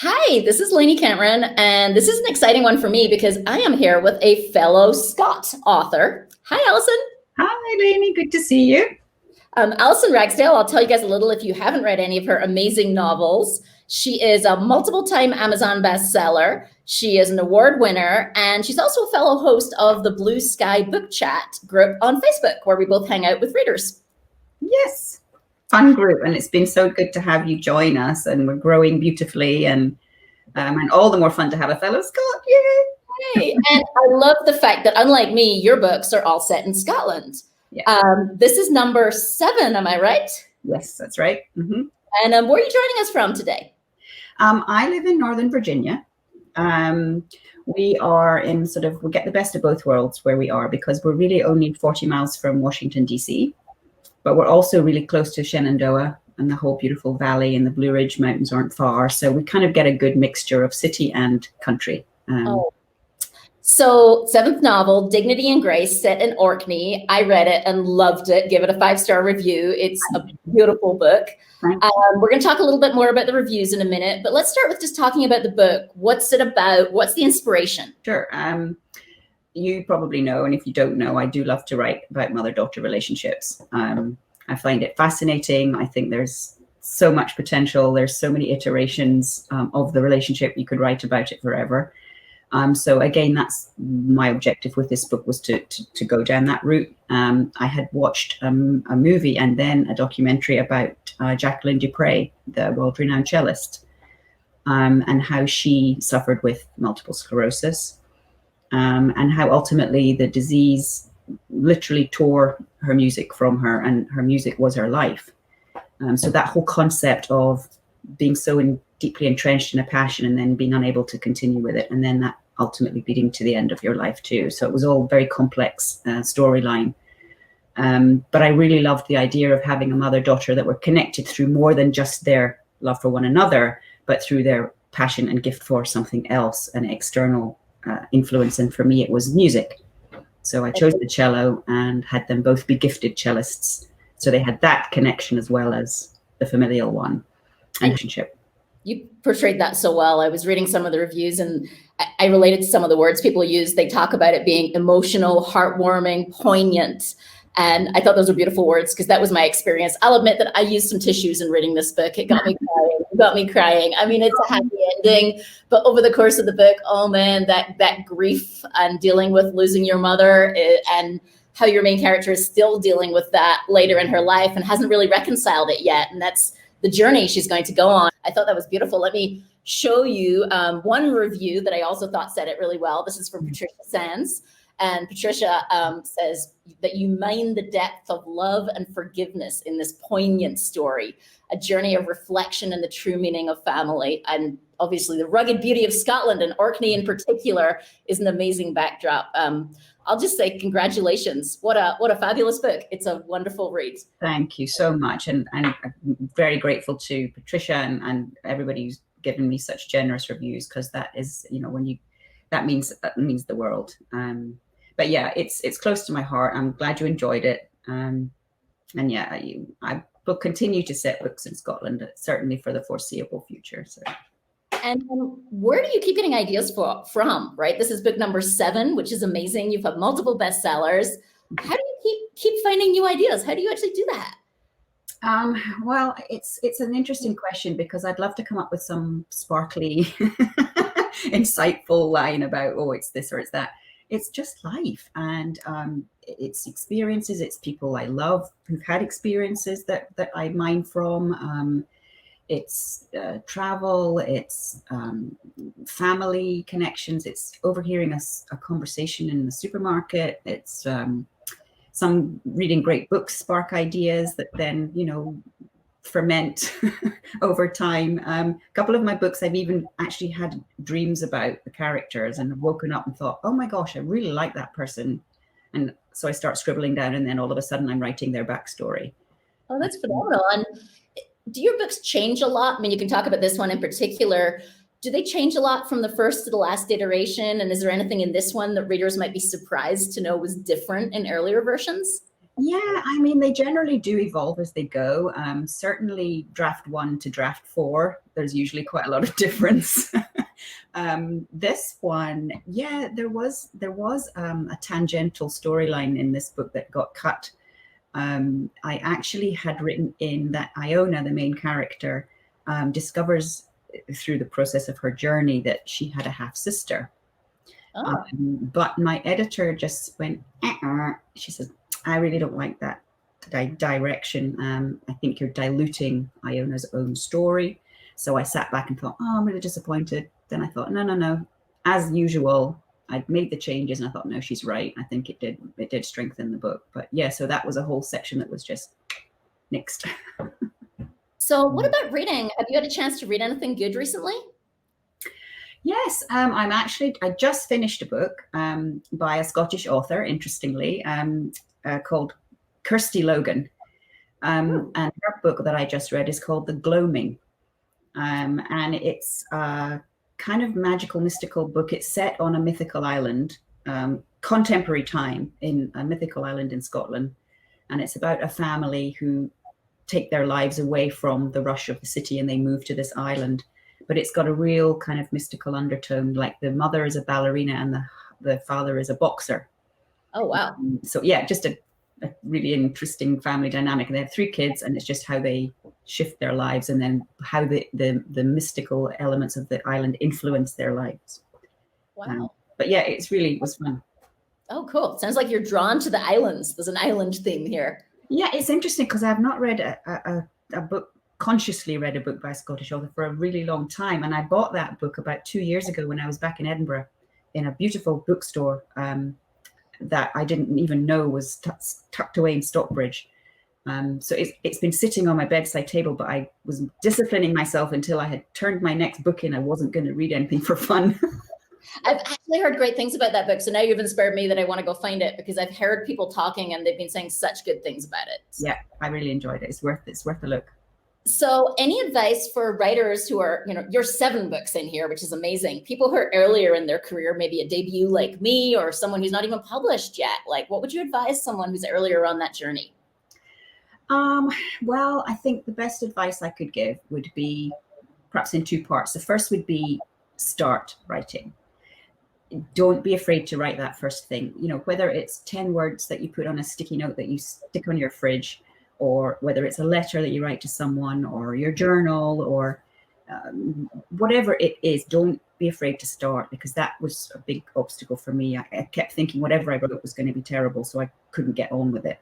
Hi, this is Lainey Cameron, and this is an exciting one for me because I am here with a fellow Scott author. Hi, Alison. Hi, Lainey. Good to see you. Alison Ragsdale, I'll tell you guys a little if you haven't read any of her amazing novels. She is a multiple time Amazon bestseller. She is an award winner, and she's also a fellow host of the Blue Sky Book Chat group on Facebook, where we both hang out with readers. Yes, fun group, and it's been so good to have you join us. And we're growing beautifully, and all the more fun to have a fellow Scot. Yay! Hey, and I love the fact that, unlike me, your books are all set in Scotland. Yeah. This is number 7, am I right? Yes, that's right. Mm-hmm. And where are you joining us from today? I live in Northern Virginia. We are in we get the best of both worlds where we are, because we're really only 40 miles from Washington, D.C., but we're also really close to Shenandoah and the whole beautiful valley, and the Blue Ridge Mountains aren't far. So we kind of get a good mixture of city and country. So, 7th novel, Dignity and Grace, set in Orkney. I read it and loved it. Give it a 5-star review. It's a beautiful book. We're going to talk a little bit more about the reviews in a minute, but let's start with just talking about the book. What's it about? What's the inspiration? Sure. You probably know, and if you don't know, I do love to write about mother-daughter relationships. I find it fascinating. I think there's so much potential. There's so many iterations of the relationship. You could write about it forever. So again, that's my objective with this book, was to go down that route. I had watched a movie and then a documentary about Jacqueline du Pré, the world-renowned cellist, and how she suffered with multiple sclerosis, and how ultimately the disease literally tore her music from her, and her music was her life. So that whole concept of being so deeply entrenched in a passion and then being unable to continue with it, and then that ultimately leading to the end of your life too. So it was all very complex storyline. But I really loved the idea of having a mother-daughter that were connected through more than just their love for one another, but through their passion and gift for something else, an external influence. And for me, it was music. So I chose the cello and had them both be gifted cellists. So they had that connection as well as the familial one and relationship. You portrayed that so well. I was reading some of the reviews and I related to some of the words people use. They talk about it being emotional, heartwarming, poignant. And I thought those were beautiful words, because that was my experience. I'll admit that I used some tissues in reading this book. It got me crying. It got me crying. I mean, it's a happy ending, but over the course of the book, oh man, that grief and dealing with losing your mother, and how your main character is still dealing with that later in her life and hasn't really reconciled it yet. And that's the journey she's going to go on. I thought that was beautiful. Let me show you one review that I also thought said it really well. This is from Patricia Sands. And Patricia says that you mine the depth of love and forgiveness in this poignant story, a journey of reflection and the true meaning of family. And obviously the rugged beauty of Scotland, and Orkney in particular, is an amazing backdrop. I'll just say congratulations. What a fabulous book. It's a wonderful read. Thank you so much. And I'm very grateful to Patricia and everybody who's given me such generous reviews, because that is, that means the world. But yeah, it's close to my heart. I'm glad you enjoyed it. And yeah, I will continue to set books in Scotland, certainly for the foreseeable future. So. And where do you keep getting ideas from, right? This is book number 7, which is amazing. You've had multiple bestsellers. How do you keep finding new ideas? How do you actually do that? Well, it's an interesting question, because I'd love to come up with some sparkly, insightful line about, oh, it's this or it's that. It's just life, and it's experiences. It's people I love who've had experiences that I mine from. It's travel, it's family connections, it's overhearing a conversation in the supermarket, it's some reading great books spark ideas that then, ferment over time. A couple of my books, I've even actually had dreams about the characters and woken up and thought, oh my gosh, I really like that person. And so I start scribbling down, and then all of a sudden I'm writing their backstory. Oh, that's phenomenal. And do your books change a lot? I mean, you can talk about this one in particular. Do they change a lot from the first to the last iteration? And is there anything in this one that readers might be surprised to know was different in earlier versions? Yeah, I mean, they generally do evolve as they go. Certainly draft 1 to draft 4, there's usually quite a lot of difference. This one, yeah, there was a tangential storyline in this book that got cut. I actually had written in that Iona, the main character, discovers through the process of her journey that she had a half sister. Oh, But my editor just went, she says, I really don't like that direction. I think you're diluting Iona's own story. So I sat back and thought, oh, I'm really disappointed. Then I thought, no. As usual, I'd made the changes and I thought, no, she's right. I think it did strengthen the book. But yeah, so that was a whole section that was just nixed. so what about reading? Have you had a chance to read anything good recently? Yes, I just finished a book by a Scottish author, interestingly, called Kirsty Logan. And her book that I just read is called The Gloaming. And it's a kind of magical, mystical book. It's set on a mythical island, contemporary time in a mythical island in Scotland. And it's about a family who take their lives away from the rush of the city and they move to this island. But it's got a real kind of mystical undertone, like the mother is a ballerina and the father is a boxer. Oh, wow. So yeah, just a really interesting family dynamic. And they have 3 kids, and it's just how they shift their lives and then how the mystical elements of the island influence their lives. Wow. But yeah, it was fun. Oh, cool. Sounds like you're drawn to the islands. There's an island theme here. Yeah, it's interesting because I've not read a book, consciously read a book by a Scottish author for a really long time. And I bought that book about 2 years ago when I was back in Edinburgh in a beautiful bookstore that I didn't even know was tucked away in Stockbridge. So it's been sitting on my bedside table, but I was disciplining myself until I had turned my next book in. I wasn't going to read anything for fun. I've actually heard great things about that book. So now you've inspired me that I want to go find it because I've heard people talking and they've been saying such good things about it. Yeah, I really enjoyed it. It's worth a look. So any advice for writers who are, you're 7 books in here, which is amazing. People who are earlier in their career, maybe a debut like me or someone who's not even published yet. Like, what would you advise someone who's earlier on that journey? Well, I think the best advice I could give would be perhaps in 2 parts. The first would be start writing. Don't be afraid to write that first thing. Whether it's 10 words that you put on a sticky note that you stick on your fridge, or whether it's a letter that you write to someone, or your journal, or whatever it is, don't be afraid to start, because that was a big obstacle for me. I kept thinking whatever I wrote was going to be terrible, so I couldn't get on with it.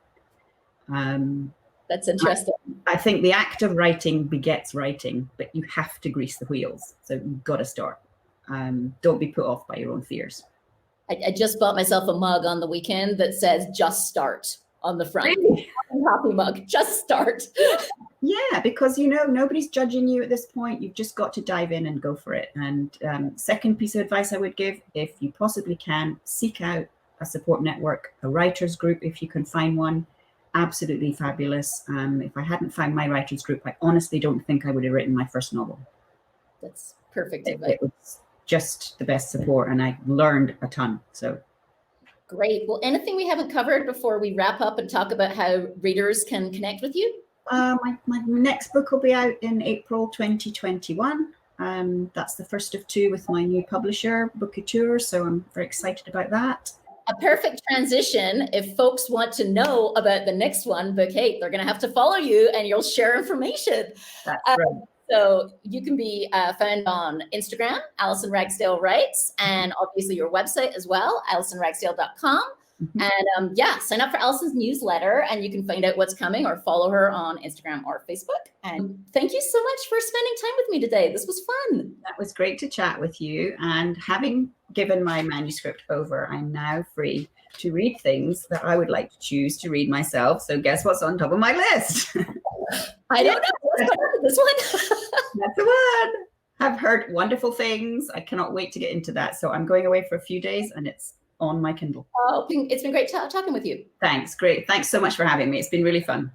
That's interesting. I think the act of writing begets writing, but you have to grease the wheels. So you've got to start. Don't be put off by your own fears. I just bought myself a mug on the weekend that says "Just Start" on the front. Really? Coffee mug. Just start. Yeah, because nobody's judging you at this point. You've just got to dive in and go for it. And second piece of advice I would give, if you possibly can, seek out a support network, a writers group if you can find one. Absolutely fabulous. If I hadn't found my writers group, I honestly don't think I would have written my first novel. That's perfect advice. It was just the best support, and I learned a ton. So great. Well, anything we haven't covered before we wrap up and talk about how readers can connect with you? My next book will be out in April 2021. That's the first of 2 with my new publisher, Bookouture. So I'm very excited about that. A perfect transition. If folks want to know about the next one, Book 8, they're going to have to follow you and you'll share information. That's right. So you can be found on Instagram, Alison Ragsdale Writes, and obviously your website as well, AlisonRagsdale.com. Mm-hmm. And sign up for Alison's newsletter and you can find out what's coming or follow her on Instagram or Facebook. And thank you so much for spending time with me today. This was fun. That was great to chat with you. And having given my manuscript over, I'm now free to read things that I would like to choose to read myself. So guess what's on top of my list? I don't know. This one? That's the one. I've heard wonderful things. I cannot wait to get into that. So I'm going away for a few days and it's on my Kindle. Oh, it's been great talking with you. Thanks. Great. Thanks so much for having me. It's been really fun.